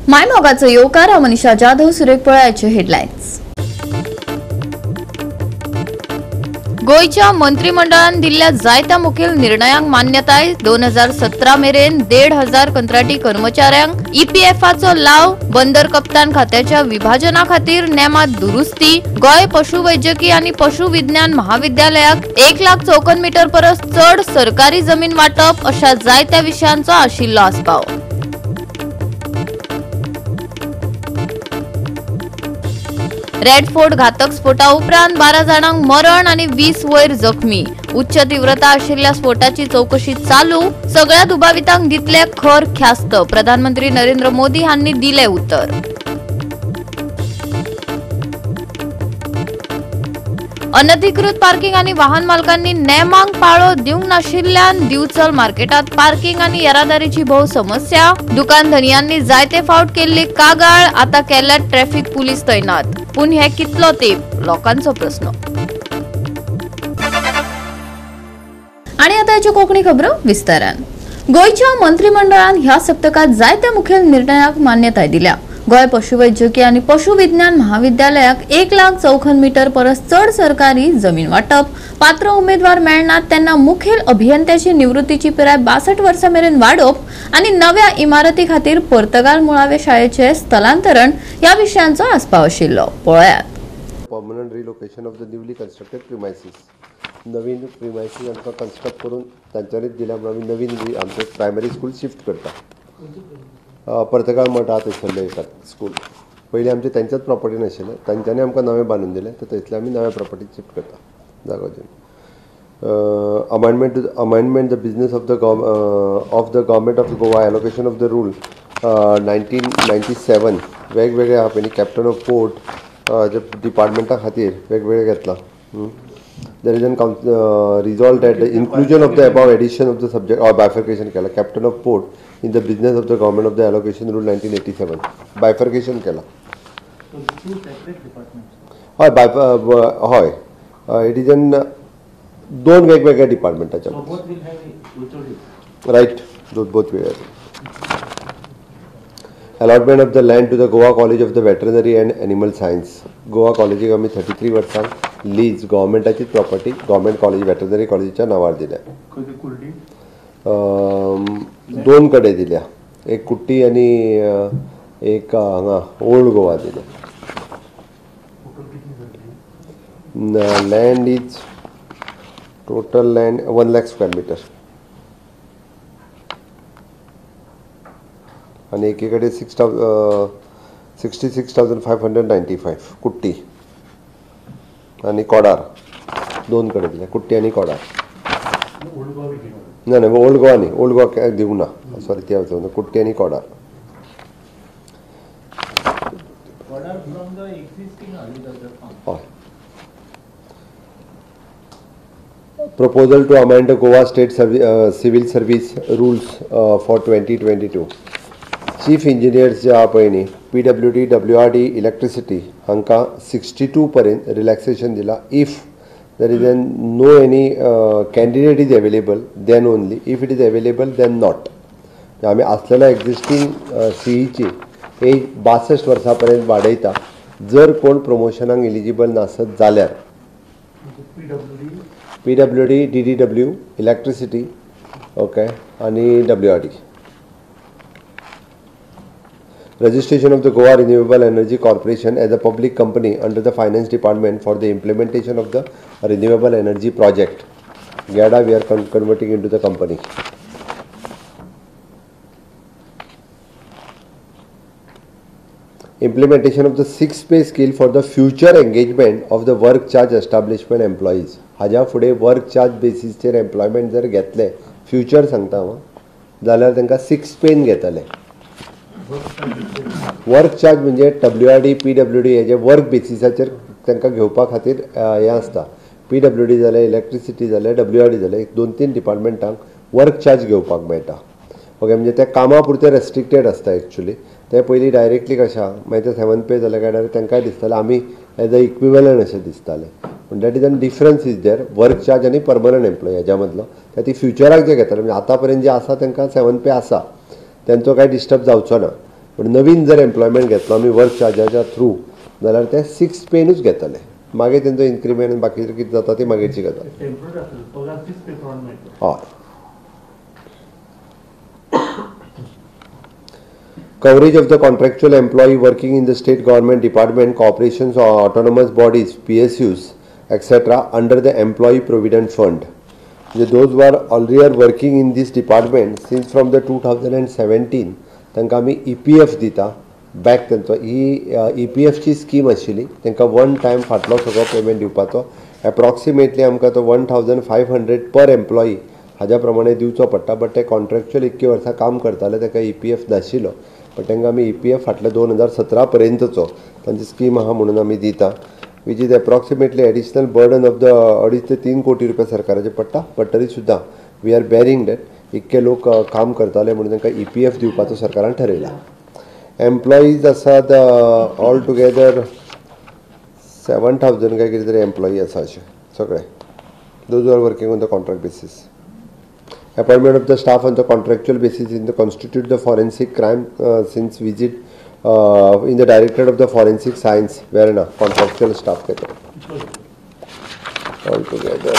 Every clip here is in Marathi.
मायमोगाचो येवकार मनीषा जाधव सुरेख पळयाचे हेडलायन्स। गोयच्या मंत्रिमंडळान दिल्ल्या जायत्या मुखेल निर्णयांक मान्यताय। 2017 मेरेन 1,500 कंत्राटी कर्मचाऱ्यांक ईपीएफआचो लाव। बंदर कप्तान खात्याच्या विभाजना खातीर नेमात दुरुस्ती। गोय पशुवैजकी आनी पशुविज्ञान महाविद्यालयाक 1 लाख चौखन मीटर परस चड सरकारी जमीन वाटप अशा जायत्या विशयांचो आशिल्लो आस्पाव। रेड फोर्ट घातक स्फोटा उपरांत 12 जाणांक मरण आनी 20 वयर जखमी। उच्च तीव्रता आशिल्ल्या स्फोटाची चौकशी चालू। सगळ्या दुबावितांक दितले खर ख्यास्त। प्रधानमंत्री नरेंद्र मोदी हांनी दिले उत्तर। अनधिकृत पार्किंग आनी वाहन मालकांनी नेमांक पाळो दिवंक नाशिल्ल्यान दिवचल मार्केटात पार्किंग आनी येरादारीची भोव समस्या। दुकान धनियांनी जायते फावट केल्ली कागाळ। आता केल्यात ट्रॅफिक पुलीस तैनात। पूण हे कितलो तेंप लोकांचो प्रश्न। आणि आता याची कोंकणी खबरो विस्तारान। गोयच्या मंत्रिमंडळान ह्या सप्तकात जायत्या मुखेल निर्णयाक मान्यताय दिल्या। गोय पशुवैजकी आणि पशुविज्ञान महाविद्यालयाक 1 लाख चौखन मीटर परस चड सरकारी जमीन वाटप। पात्र उमेदवार मेळनात तेन्ना मुखेल अभियंत्याची निवृत्तीची पिराय 62 वर्सां मेरेन वाडप आणि नव्या इमारती खातीर पोर्तुगाल मुळावे शाळेचे स्थलांतरण या विशयांचो आस्पाव आशिल्लो। पळयात। Permanent relocation of the newly constructed premises. नवीन प्रिमायसीस आमकां कंस्ट्रक्ट करून तांच्यांनीच दिल्या म्हणून आमी नवीन आमचे प्रायमरी स्कूल शिफ्ट करता। पर्तगाळ मठा थंयसरले स्कूल पयलीं आमचे तेंच्याच प्रॉपर्टीन आशिल्लें। तांच्यांनी आमकां नवें बांदून दिलें तर थंयसले आमी नव्या प्रॉपर्टीक शिफ्ट करता जागो घेवन। Amendment the business of the government of Goa allocation of the rule 1997 वेगवेगळे आहा पयलीं कॅप्टन ऑफ पोर्ट डिपार्टमेंटा खातीर वेगवेगळे घेतला। There is an resolved that the inclusion of the above addition of the subject or bifurcation केला captain of port in the business of the government of the allocation rule 1987 bifurcation केला। Two separate departments. होय it is an दोन वेगवेगळ्या डिपार्टमेंटाच्या। So both will have authority. Right, both way. Allotment of the land to the Goa College of the Veterinary and Animal Science. Goa College आमी 33 वर्सां लीज गव्हर्मेंटाची प्रॉपर्टी गव्हर्मेंट कॉलेज वेटरनरी कॉलेजच्या नावार दिल्या। दोन कडे दिल्या, एक कुट्टी आणि एक हांगा ओल्ड गोवा दिल्या। Land is total land 1 lakh square metre आणि एकीकडे 66,595 कुट्टी आणि कोडार दोन कडे दिल्या। कुट्टी आणि कोडार नाही ओल्ड गोवा न्ही, ओल्ड गोवा दिवंक ना, सॉरी ते वचून कुट्टी आणि Kodar. Proposal to amend the Goa State Civil Service Rules for 2022. Chief Engineers जे आहा पळय न्ही PWD, WRD, Electricity हांकां 62 पर्यंत रिलॅक्सेशन दिला। If there is no any candidate is available then only, if it is available then not. आमी आसलेल्या एक्झिस्टिंग सीईची एज 62 वर्सां पर्यंत वाडयता जर कोण प्रमोशनाक एलिजिबल नासत जाल्यार। PWD, DDW, Electricity, ओके आणि WRD। Registration of the Goa Renewable Energy Corporation as a public company under the Finance Department for the implementation of the renewable energy project. GADA we are converting into the company. Implementation of the 6-pay scale for the future engagement of the work charge establishment employees. हाज्या फुडें वर्क चार्ज बेसिसचेर एम्प्लॉयमेंट जर घेतले फ्युचर सांगता हांव जाल्यार तांकां 6 पेन घेतले। वर्क चार्ज म्हणजे WRD, PWD हेजे वर्क बेसिसाचेर तांकां घेवपा खातीर हें आसता। PWD जालें, इलेक्ट्रिसिटी जालें, WRD जालें, 2-3 डिपार्टमेंटांक वर्क चार्ज घेवपाक मेळटा। ओके म्हणजे ते कामा पुरते रेस्ट्रिक्टेड आसता एक्चुअली। ते पयलीं डायरेक्टली कशा मागीर ते 7 पे जाल्या कारणान तांकांय दिसतालें आमी एज अ इक्विवलंट अशें दिसतालें। पूण that is an difference is there work charge आनी परमनंट एम्प्लॉय हेज्या मदलो। ते ती फ्युचराक जे घेताले म्हणजे आतां पर्यंत जे आसा तांकां 7 पे आसा, त्यांचो काय डिस्टर्ब जावचो ना। पण नवीन जर एम्प्लॉयमेंट घेतलो आमी वर्क चार्जाच्या थ्रू जाल्यार ते 6 पेनूच घेतले. मागीर तेंचो इन्क्रिमेंट आनी बाकीचें कितें जाता ती मागीरची गजाल. टेम्पररी असेल पगार 6 पे प्रमाणे मेळटलो. हय. Coverage of the contractual employee working in the state government department, corporations or autonomous bodies, PSUs, etc. under the Employee Provident Fund. Those who are already working in this department since from the 2017, तांकां आमी EPF दिता बॅक. तेंचो ही EPFची स्कीम आशिल्ली. तांकां वन टायम फाटलो सगळो पेमेंट दिवपाचो. एप्रॉक्सिमेटली आमकां तो 1500 पर एम्प्लॉई हाज्या प्रमाणे दिवचो पडटा. बट ते कॉन्ट्रॅक्च्युअल 21 वर्सां काम करताले ताका EPF नाशिल्लो. पण तांकां आमी EPF फाटल्या 2017 पर्यंतचो तांची स्कीम आहा म्हणून आमी दिता. Which is approximately additional burden of the 2.5 ते 3 कोटी रुपया सरकाराचे पडटा. बट तरी सुद्दां वी आर बेरिंग डॅट इतके लोक काम करताले म्हणून तांकां EPF दिवपाचो सरकारान ठरयला. एम्प्लॉईज आसात ऑल टुगेदर 7,000 काय कितें तरी एम्प्लॉई आसा अशे सगळे. Those are working on the contract basis. Appointment of the staff on the contractual basis in the constitute the forensic crime since visit in the directorate of the forensic science where na contractual staff get all together.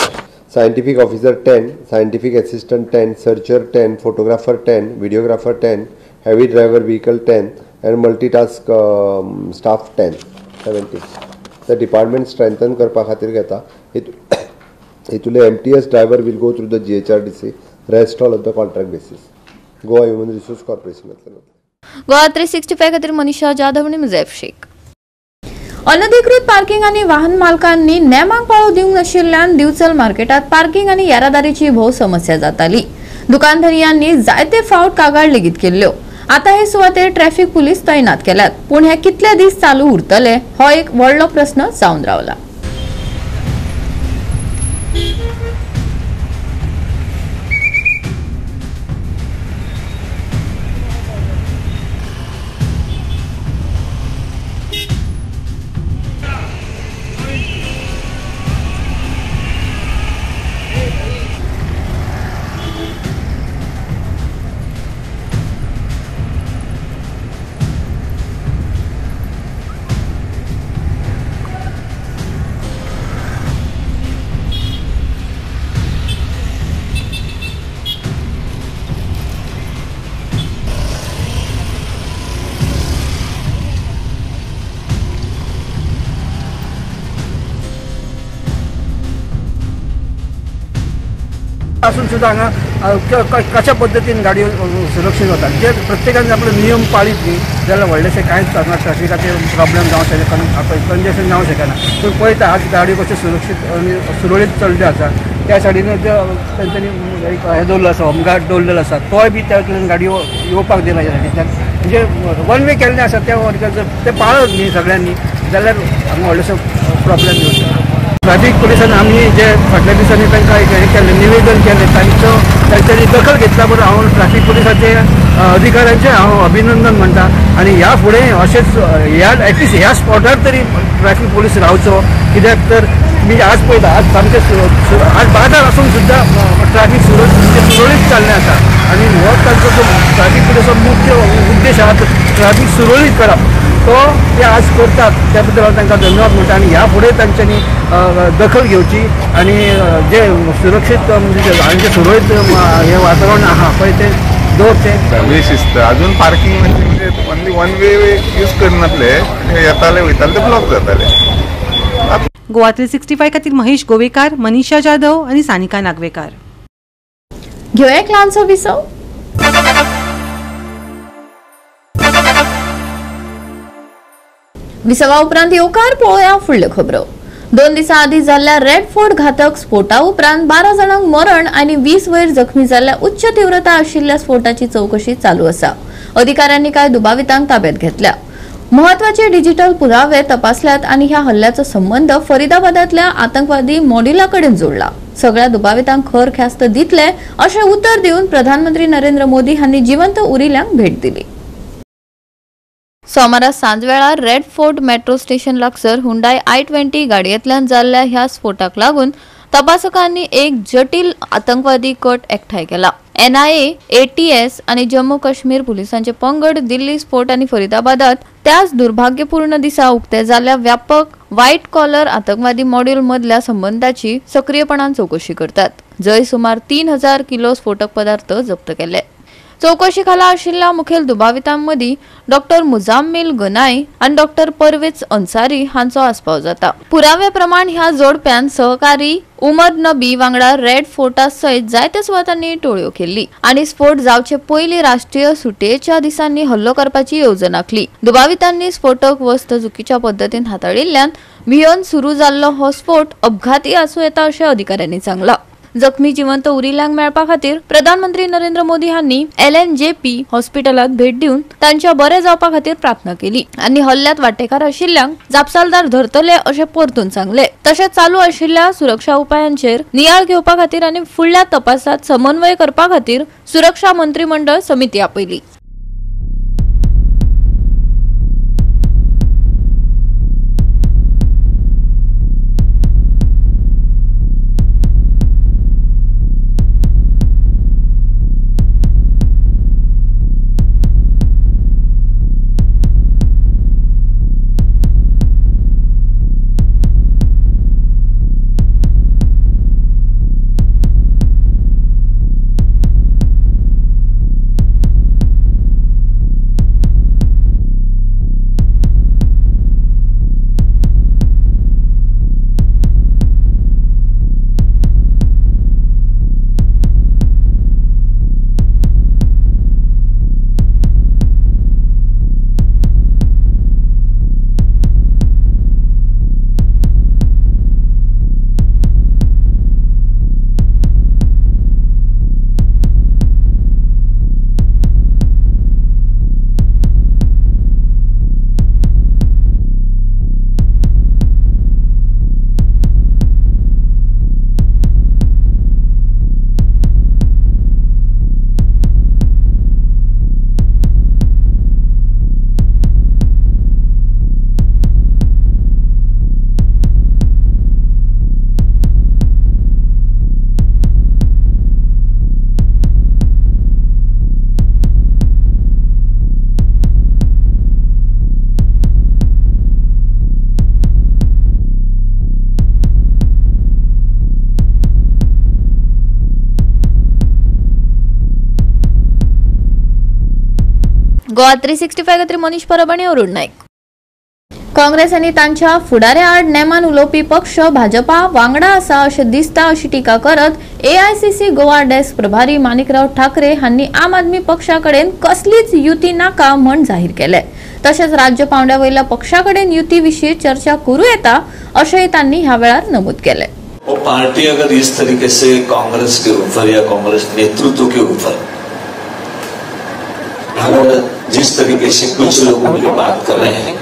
Scientific officer 10, scientific assistant 10, searcher 10, photographer 10, videographer 10, heavy driver vehicle 10 and multitask staff 10, 70. The department strengthen करपा खातीर घेता. हितूले MTS driver will go through the GHRDC. Rest all of the contract basis. Goa human resource corporation. Goa 365 खातीर मनीषा जाधव आणि मुझैफ शेख. अनधिकृत पार्किंग आणि वाहन मालकांनी नेमांक पाळो दिवंक नाशिल्ल्यान दिवचल मार्केटात पार्किंग आणि येरादारीची भोव समस्या जाताली. दुकानधारियांनी जायते फावट कागाळ लेगीत केल्ल्यो. आता हे सुवातेर ट्रॅफिक पुलीस तैनात केल्यात. पूण हे कितले दीस चालू उरतले हो एक व्हडलो प्रस्न जावन रावला. असून सुद्धा हांगा कशा पद्दतीन गाडयो सुरक्षीत वतात. जे प्रत्येकान आपले नियम पाळीत न्ही जाल्यार व्हडलेशे कांयच जावना. ट्रॅफिकाचे प्रॉब्लेम जावंक शकना, कंजेशन जावंक शकना. पूण पळयता आज गाडयो कश्यो सुरक्षीत आनी सुरळीत चलल्यो आसा. त्या सायडीन तेंच्यांनी एक हे दवरलो आसा, होमगार्ड दवरलेलो आसा. तोय बी त्या कडल्यान गाडयो येवपाक दिना ह्या सायडींतल्यान. म्हणजे वन वे केल्लें आसा त्या वर्गात जर ते पाळत न्ही सगळ्यांनी जाल्यार हांगा व्हडलेसो प्रॉब्लेम येवचो. ट्रॅफिक पुलिसान आमी जे फाटल्या दिसांनी तांकां हें केल्लें निवेदन केलें तांच्यांनी दखल घेतल्या बरोबर हांव ट्रॅफिक पुलिसाचे अधिकाऱ्यांचें हांव अभिनंदन म्हणटा. आनी ह्या फुडें अशेंच ह्या एटलिस्ट ह्या स्पॉटार तरी ट्रॅफिक पुलीस रावचो. कित्याक तर मी आज पळयता आज सामकें आज बाजार आसून सुद्दां ट्रॅफिक सुरळीत चाललें आसा. आनी हो तांचो जो ट्रॅफिक पुलिसाचो मुख्य उद्देश आसा ट्रॅफिक सुरळीत करप तो ते आज करतात. त्या बद्दल हांव तांकां धन्यवाद म्हणटा. आनी ह्या फुडें तांच्यांनी दखल घेवची आनी जे सुरक्षीत म्हणजे सुरळीत हे वातावरण आहा पळय ते दवरचें. शिस्त अजून पार्किंग म्हणजे ओन्ली वन वे यूज करनासले, येताले वयताले ते ब्लॉक जाताले. गोवा 365 खातीर महेश गोवेकार, मनीषा जाधव आणि सानिका नागवेकार. घेऊया एक ल्हानसो विसव. विसवा उपरांत येवकार पळोवया फुडल्यो खबरो. 2 दिसां आदी जाल्ल्या रेड फोर्ट घातक स्फोटा उपरांत 12 जाणांक मरण आनी 20 वयर जखमी जाल्ल्या उच्च तीव्रता आशिल्ल्या स्फोटाची चौकशी चालू आसा. अधिकाऱ्यांनी कांय दुबावितांक ताब्यात घेतल्या. महत्वाचे डिजिटल पुरावे तपासल्यात आनी ह्या हल्ल्याचो संबंध फरीदाबादातल्या आतंकवादी मॉड्युला कडेन जोडला. सगळ्या दुबावितांक खर ख्यास्त दितले अशें उतर दिवन प्रधानमंत्री नरेंद्र मोदी हांनी जिवंत उरिल्ल्यांक भेट दिली. सोमारा सांजवेळार रेड फोर्ट मेट्रो स्टेशन लागसर हुंडाय i20 गाडयेंतल्यान जाल्ल्या ह्या स्फोटाक लागून तपासकांनी एक जटिल आतंकवादी कट एकठांय केला. NIA, ATS आणि जम्मू काश्मीर पोलिसांचे पंगड दिल्ली स्फोट आणि फरीदाबादात त्याच दुर्भाग्यपूर्ण दिसा उक्ते जाल्ल्या व्यापक व्हाईट कॉलर आतंकवादी मॉड्यूल मधल्या संबंधाची सक्रियपणान चौकशी करतात. जय सुमार 3000 किलो स्फोटक पदार्थ जप्त केले. चौकशी खाला आशिल्ल्या मुखेल दुबावितांमदी डॉक्टर मुजाम्मिल गनाई आणि डॉक्टर परवेज अन्सारी हांचो आस्पाव जाता. पुरावे प्रमाण ह्या जोडप्यान सहकारी उमर नबी वांगडा रेड फोर्टा सयत जायत्या सुवातांनी टोळयो केल्ली आणि स्फोट जावचे पयली राष्ट्रीय सुटयेच्या दिसांनी हल्लो करपाची येवजण आखली. दुबावितांनी स्फोटक वस्त चुकीच्या पद्दतीन हाताळिल्ल्यान भियोन सुरू जाल्लो हो स्फोट अपघाती आसूं येता अशें अधिकाऱ्यांनी सांगला. जखमी जिवंत उरिल्ल्यांक मेळपा खातीर प्रधानमंत्री नरेंद्र मोदी हांनी LNJP हॉस्पिटलात भेट दिवन तांच्या बरे जावपा खातीर प्रार्थना केली आनी हल्ल्यात वांटेकार आशिल्ल्यांक जापसालदार धरतले अशें परतून सांगले. तशेंच चालू आशिल्ल्या सुरक्षा उपायांचेर नियाळ घेवपा खातीर आनी फुडल्या तपासात समन्वय करपा खातीर सुरक्षा मंत्रिमंडळ समिती आपयली. गोवा 365 खातीर मनीष परब आनी अरुण नायक. काँग्रेस आनी तांच्या फुडाऱ्या आड नेमान उलोवपी पक्ष भाजपा वांगडा आसा अशें दिसता अशी टिका करत AICC गोवा डेस्क प्रभारी माणिकराव ठाकरे हांनी आम आदमी पक्षा कडेन कसलीच युती नाका म्हण जाहीर केले. तशेंच राज्य पांवड्या वयल्या पक्षा कडेन युती विशीं चर्चा करूं येता अशेंय तांणी ह्या वेळार नमूद केले. वो पार्टी अगर इस तरीके से कांग्रेस के ऊपर या कांग्रेस नेतृत्व के ऊपर अगर जिस तरीके से कुछ लोगों की बात कर रहे हैं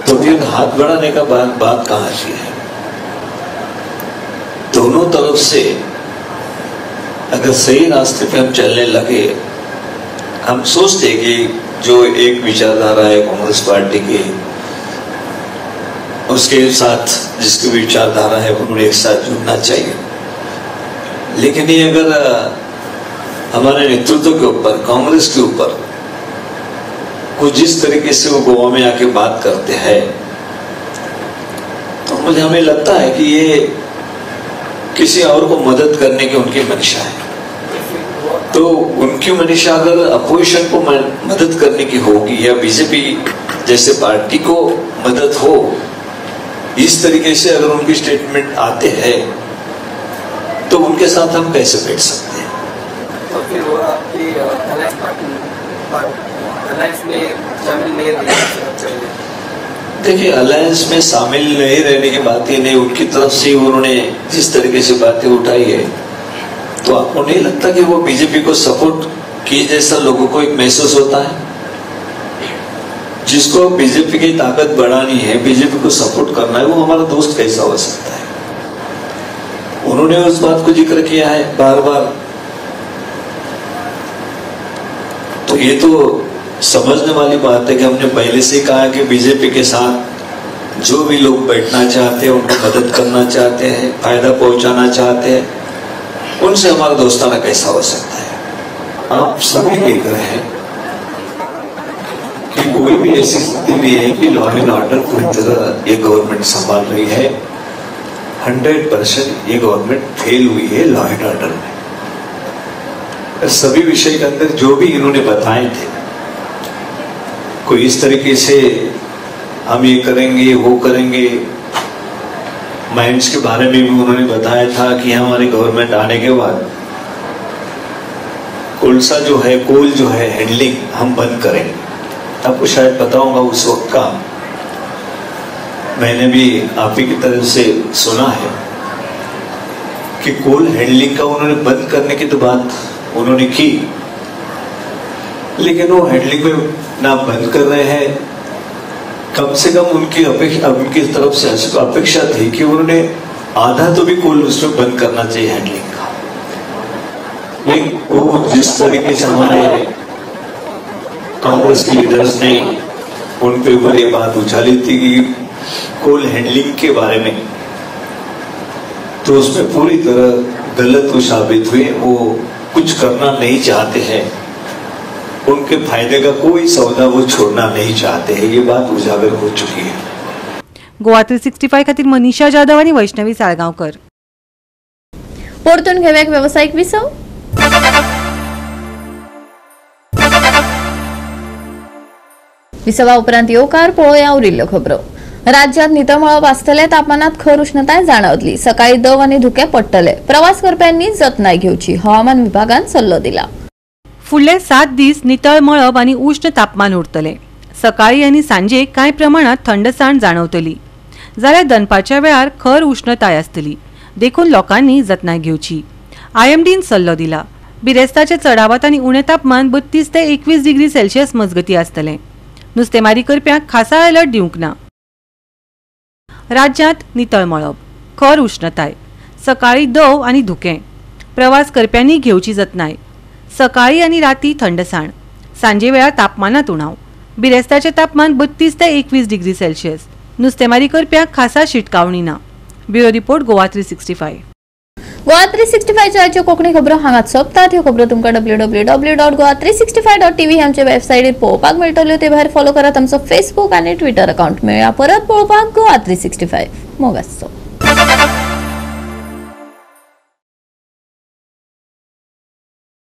तो फिर हाथ बढ़ाने का बात कहाँ की है. दोनों तरफ से अगर सही रास्ते पे हम चलने लगे, हम सोचते कि जो एक विचारधारा है कांग्रेस पार्टी की, उसके साथ जिसकी विचारधारा है उन्हें एक साथ जुड़ना चाहिए. लेकिन ये अगर हमारे नेतृत्व के ऊपर, कांग्रेस के ऊपर कुछ जिस तरीके से वो गोवा में आके बात करते हैं तो मुझे हमें लगता है कि ये किसी और को मदद करने की उनकी मंशा है. तो उनकी मंशा अगर अपोजिशन को मदद करने की होगी या बीजेपी जैसे पार्टी को मदद हो, इस तरीके से अगर उनकी स्टेटमेंट आते हैं तो उनके साथ हम कैसे बैठ सकते हैं. तो फिर वो आपकी अलायंस में शामिल नहीं रहना. देखिए, अलायंस में शामिल नहीं रहने की बात ही नहीं, उनकी तरफ से उन्होंने जिस तरीके से बातें उठाई है तो आपको नहीं लगता कि वो बीजेपी को सपोर्ट किए जैसा लोगों को एक महसूस होता है. जिसको बीजेपी की ताकत बढ़ानी है, बीजेपी को सपोर्ट करना है, वो हमारा दोस्त कैसा हो सकता है. उन्होंने उस बात को जिक्र किया है बार बार. तो ये तो समझने वाली बात है कि हमने पहले से कहा कि बीजेपी के साथ जो भी लोग बैठना चाहते हैं, उनको मदद करना चाहते हैं, फायदा पहुंचाना चाहते हैं, उनसे हमारा दोस्ताना कैसा हो सकता है। आप सभी देख रहे हैं कि कोई भी ऐसी स्थिति नहीं है कि लॉ एंड ऑर्डर पूरी तरह ये गवर्नमेंट संभाल रही है। 100% ये गवर्नमेंट फेल हुई है लॉ एंड ऑर्डर में। सभी विषय के अंदर जो भी इन्होंने बताए थे, कोई इस तरीके से हम ये करेंगे वो करेंगे, माइंस के बारे में भी उन्होंने बताया था कि हमारी गवर्नमेंट आने के बाद कोलसा जो है, कोल जो है, हैंडलिंग हम बंद करेंगे। आपको शायद पता होगा उस वक्त का, मैंने भी आप ही की तरफ से सुना है कि कोल हैंडलिंग का उन्होंने बंद करने की तो बात उन्होंने की, लेकिन वो हैंडलिंग में ना बंद कर रहे हैं। कम से कम उनकी तरफ से अपेक्षा थी कि उन्होंने आधा तो भी कोल उसमें बंद करना चाहिए हैंडलिंग का। लेकिन वो जिस तरीके से हमारे कांग्रेस के लीडर्स ने उन पे ऊपर ये बात उछाली थी कि कोल हैंडलिंग के बारे में, तो उसमें पूरी तरह गलत वो साबित हुए। वो कुछ करना नहीं चाहते हैं, उनके फायदे का कोई सौदा वो छोड़ना नहीं चाहते हैं, ये बात उजागर हो चुकी है। गोवा 365 खातीर मनीषा जाधव आणि वैष्णवी साळगांवकर। परतून घेऊया एक व्यावसायिक विसव। विसवा उपरांत येवकार पळोवया उरिल्ल्यो खबरो। राज्यात नितळमळब आसतले तापमानात खर उष्णताय जाणवतली। सकाळी दव आनी धुके पडटले। प्रवास करप्यांनी जतनाय घेवची, हवामान विभागान सल्लो दिला। फुडले 7 दीस नितळ मळब आणि उष्ण तापमान उरतले। सकाळी आणि सांजे कांय प्रमाणात थंडसाण जाणवतली, जाल्यार दनपारच्या वेळार खर उष्णताय आसतली। देखून लोकांनी जतनाय घेवची, आयएमडीन सल्लो दिला। बिरेस्ताचे चढावात आणि उणे तापमान 32 ते 21 डिग्री सेल्सियस मजगती आसतले। नुस्तेमारी करप्यांक खासा अलर्ट दिवंक ना। राज्यात नितळ मळब, खर उष्णताय, सकाळी दव आणि धुके। प्रवास करप्यांनी घेवची जतनाय। सकाळी आणि राती थंडसाण, सांजे वेळार तापमानात उणाव। बिरेस्ताचे तापमान 32 ते 21 डिग्री सेल्सियस। नुस्तेमारी करप्यांक खासा शिटकावणी ना। Bureau report Goa 365। गोवा 365 च्या आजच्यो कोंकणी खबरो हांगाच सोंपतात। ह्यो खबरो तुमकां www.goa365.tv ह्या आमचे वेबसायटीर पळोवपाक मेळटल्यो। ते भायर फॉलो करात आमचो फेसबुक आनी ट्विटर अकाउंट। मेळया परत पळोवपाक गोवा 365। मोग आसचो।